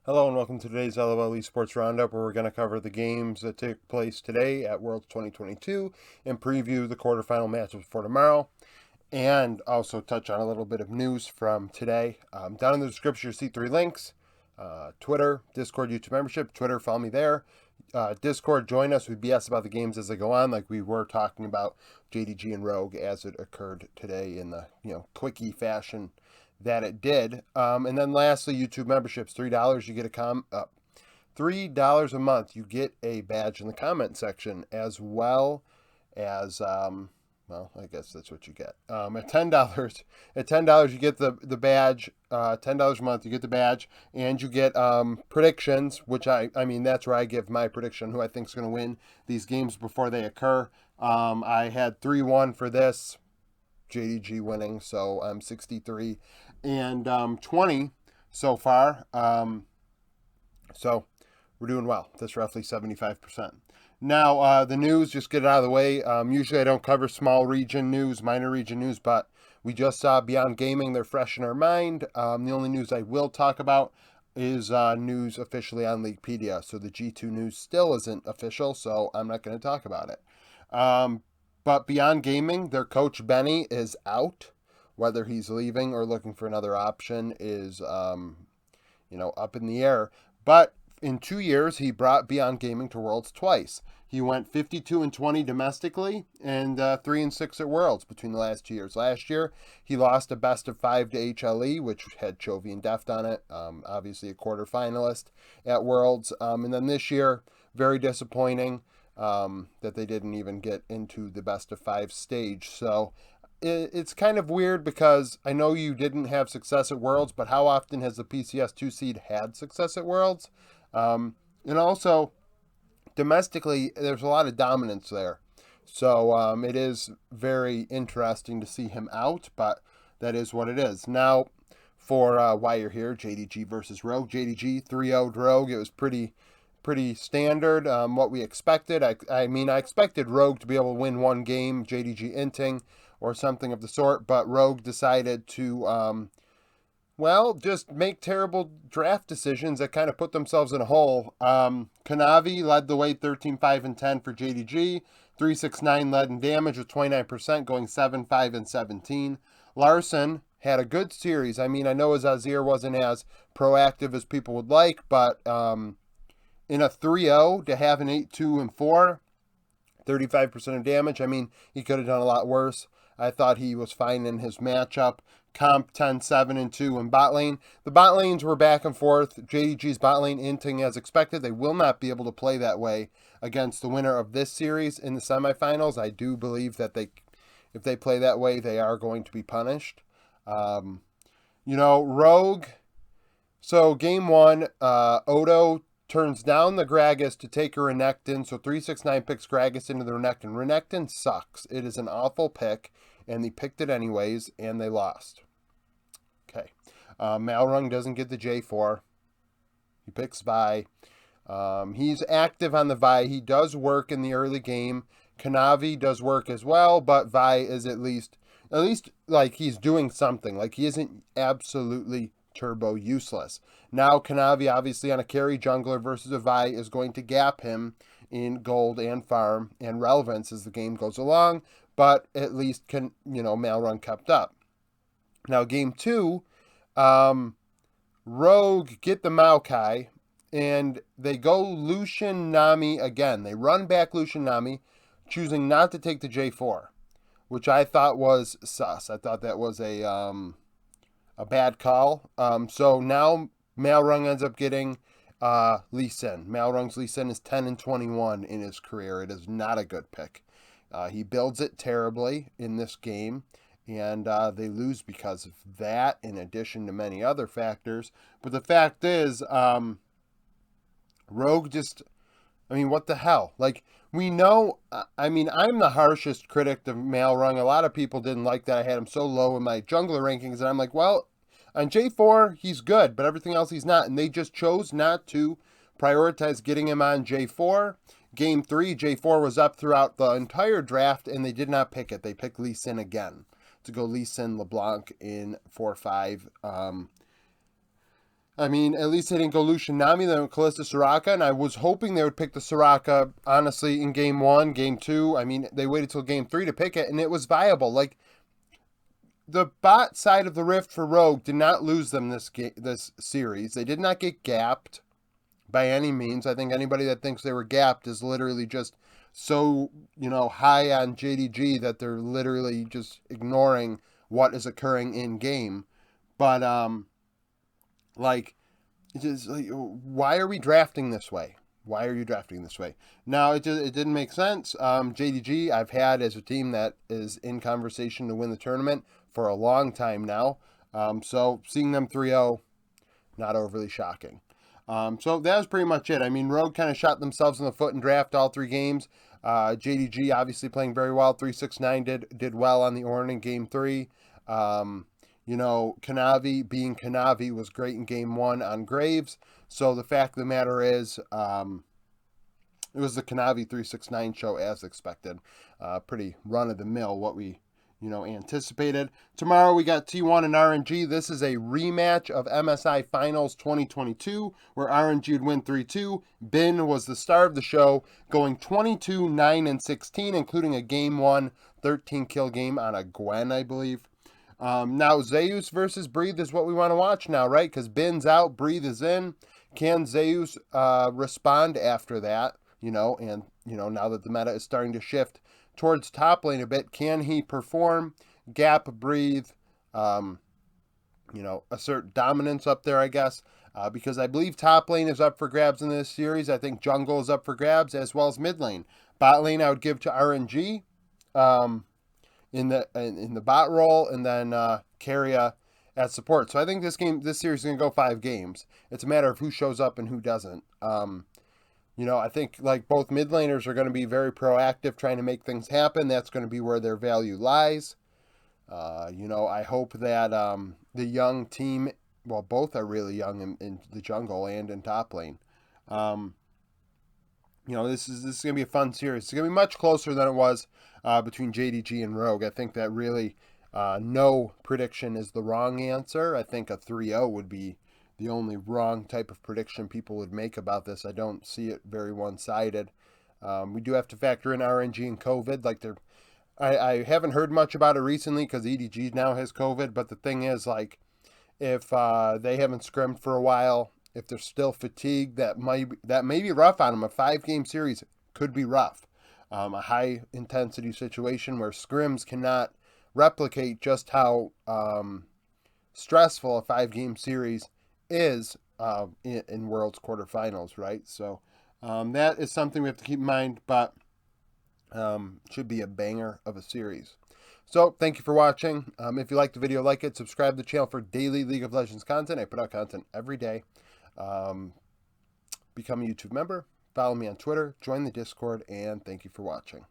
Hello and welcome to today's LOL Esports Roundup, where we're going to cover the games that took place today at Worlds 2022 and preview the quarterfinal matches for tomorrow, and also touch on a little bit of news from today. Down in the description, you'll see 3 links: Twitter, Discord, YouTube membership. Twitter, follow me there. Discord, join us. We BS about the games as they go on, like we were talking about JDG and Rogue as it occurred today in the quickie fashion that it did. And then lastly, YouTube memberships, $3 you get $3 a month you get a badge in the comment section, as well as well, I guess that's what you get. At $10 you get the badge. $10 a month you get the badge, and you get predictions, which I mean that's where I give my prediction who I think is going to win these games before they occur. I had 3-1 for this. JDG winning, so I'm 63 and 20 so far. So we're doing well. That's roughly 75%. Now, the news, just get it out of the way. Usually I don't cover small region news, minor region news, but we just saw Beyond Gaming. They're fresh in our mind. The only news I will talk about is news officially on Leaguepedia. So the G2 news still isn't official, so I'm not going to talk about it. But Beyond Gaming, their coach Benny is out. Whether he's leaving or looking for another option is, up in the air. But in 2 years, he brought Beyond Gaming to Worlds twice. He went 52-20 domestically and 3-6 at Worlds between the last 2 years. Last year, he lost a best of 5 to HLE, which had Chovy and Deft on it. Obviously, a quarterfinalist at Worlds. And then this year, very disappointing that they didn't even get into the best of 5 stage. So it's kind of weird because I know you didn't have success at Worlds, but how often has the PCS 2 seed had success at Worlds? And also, domestically, there's a lot of dominance there. So it is very interesting to see him out, but that is what it is. Now, for why you're here, JDG versus Rogue. JDG 3-0'd Rogue. It was pretty standard, what we expected. I mean, I expected Rogue to be able to win one game, JDG inting, or something of the sort, but Rogue decided to, just make terrible draft decisions that kind of put themselves in a hole. Kanavi led the way 13-5-10 for JDG. 369 led in damage with 29%, going 7-5-17. Larson had a good series. I mean, I know his Azir wasn't as proactive as people would like, but in a 3-0 to have an 8-2-4, 35% of damage, I mean, he could have done a lot worse. I thought he was fine in his matchup. Comp 10-7-2 in bot lane. The bot lanes were back and forth. JDG's bot lane inting as expected. They will not be able to play that way against the winner of this series in the semifinals. I do believe that if they play that way, they are going to be punished. Rogue. So game 1, Odo turns down the Gragas to take a Renekton, so 369 picks Gragas into the Renekton. Renekton sucks. It is an awful pick, and they picked it anyways, and they lost. Okay. Malrung doesn't get the J4. He picks Vi. He's active on the Vi. He does work in the early game. Kanavi does work as well, but Vi is at least like he's doing something. Like he isn't absolutely turbo useless. Now Kanavi, obviously on a carry jungler versus a Vi, is going to gap him in gold and farm and relevance as the game goes along, but at least Malrun kept up. Now game 2, Rogue get the Maokai, and they go Lucian Nami again. They run back Lucian Nami, choosing not to take the J4, which I thought was sus. I thought that was a bad call. So now Malrung ends up getting Lee Sin. Malrung's Lee Sin is 10-21 in his career. It is not a good pick. He builds it terribly in this game, and they lose because of that, in addition to many other factors. But the fact is, Rogue just, what the hell? Like, we know, I'm the harshest critic of Malrung. A lot of people didn't like that I had him so low in my jungler rankings, and I'm like, well, on J4, he's good, but everything else he's not. And they just chose not to prioritize getting him on J4. Game 3, J4 was up throughout the entire draft, and they did not pick it. They picked Lee Sin again to go Lee Sin LeBlanc in 4-5. I mean, at least they didn't go Lucian Nami, then Kalista Soraka, and I was hoping they would pick the Soraka, honestly, in game 1, game 2. I mean, they waited till game 3 to pick it, and it was viable. Like, the bot side of the rift for Rogue did not lose them this series. They did not get gapped by any means. I think anybody that thinks they were gapped is literally just so, high on JDG that they're literally just ignoring what is occurring in game. But, like, it's just like, why are we drafting this way? Why are you drafting this way? Now, it didn't make sense. JDG, I've had as a team that is in conversation to win the tournament for a long time now. So seeing them 3-0, not overly shocking. So that was pretty much it. I mean, Rogue kind of shot themselves in the foot and draft all 3 games. JDG obviously playing very well. 369 did well on the Ornn in game 3. Kanavi being Kanavi was great in game 1 on Graves. So the fact of the matter is, it was the Kanavi 369 show as expected. Pretty run of the mill, what we anticipated. Tomorrow we got T1 and RNG. This is a rematch of MSI Finals 2022, where RNG would win 3-2. Bin was the star of the show, going 22, 9, and 16, including a game 1 13 kill game on a Gwen, I believe. Now Zeus versus Breathe is what we want to watch now, right? Because Bin's out, Breathe is in. Can Zeus respond after that? Now that the meta is starting to shift towards top lane a bit, can he perform, gap, breathe, assert dominance up there, I guess, because I believe top lane is up for grabs in this series. I think jungle is up for grabs, as well as mid lane. Bot lane I would give to RNG in the bot role, and then Karya at support. So I think this series is going to go 5 games. It's a matter of who shows up and who doesn't. I think like both mid laners are going to be very proactive trying to make things happen. That's going to be where their value lies. I hope that the young team, well, both are really young in the jungle and in top lane. This is going to be a fun series. It's going to be much closer than it was between JDG and Rogue. I think that really no prediction is the wrong answer. I think a 3-0 would be the only wrong type of prediction people would make about this. I don't see it very one-sided. We do have to factor in RNG and COVID. Like I haven't heard much about it recently because EDG now has COVID. But the thing is, like, if they haven't scrimmed for a while, if they're still fatigued, that may be rough on them. A 5-game series could be rough. A high-intensity situation where scrims cannot replicate just how stressful a 5-game series is in World's quarterfinals, right? So that is something we have to keep in mind, but should be a banger of a series. So thank you for watching. If you liked the video, like it, subscribe to the channel for daily League of Legends content. I put out content every day. Become a YouTube member, follow me on Twitter, join the Discord, and thank you for watching.